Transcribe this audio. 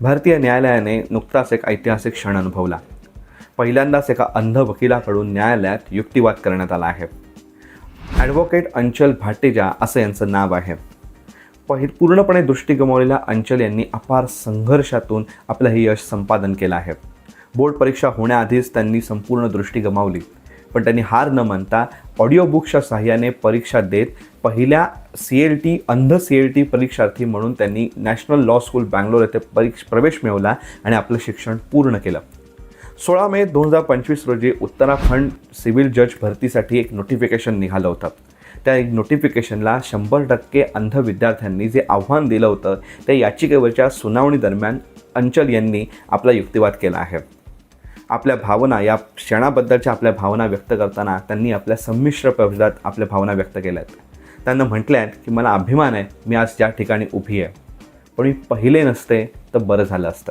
भारतीय न्यायालयाने नुकताच एक ऐतिहासिक क्षण अनुभवला. पहिल्यांदाच एका अंध वकिलाकडून न्यायालयात युक्तिवाद करण्यात आला आहे. ॲडव्होकेट अंचल भाटेजा असं यांचं नाव आहे. पूर्णपणे दृष्टी गमावलेल्या अंचल यांनी अपार संघर्षातून आपलं हे यश संपादन केलं आहे. बोर्ड परीक्षा होण्याआधीच त्यांनी संपूर्ण दृष्टी गमावली, पण त्यांनी हार न मानता ऑडिओ बुकच्या सहाय्याने परीक्षा देत पहिल्या CLT अंध CLT परीक्षार्थी म्हणून त्यांनी नॅशनल लॉ स्कूल बँगलोर येथे प्रवेश मिळवला आणि आपलं शिक्षण पूर्ण केलं. 16 मे 2025 रोजी उत्तराखंड सिव्हिल जज भरतीसाठी एक नोटिफिकेशन निघालं होतं. त्या एक नोटिफिकेशनला 100% अंध विद्यार्थ्यांनी जे आव्हान दिलं होतं त्या याचिकेवरच्या सुनावणी दरम्यान अंचल यांनी आपला युक्तिवाद केला आहे. आपल्या भावना, या क्षणाबद्दलच्या आपल्या भावना व्यक्त करताना त्यांनी आपल्या संमिश्र शब्दात आपल्या भावना व्यक्त केल्या आहेत. त्यांना म्हटलं आहे की मला अभिमान आहे, मी आज ज्या ठिकाणी उभी आहे, पण मी पहिले नसते तर बरं झालं असतं.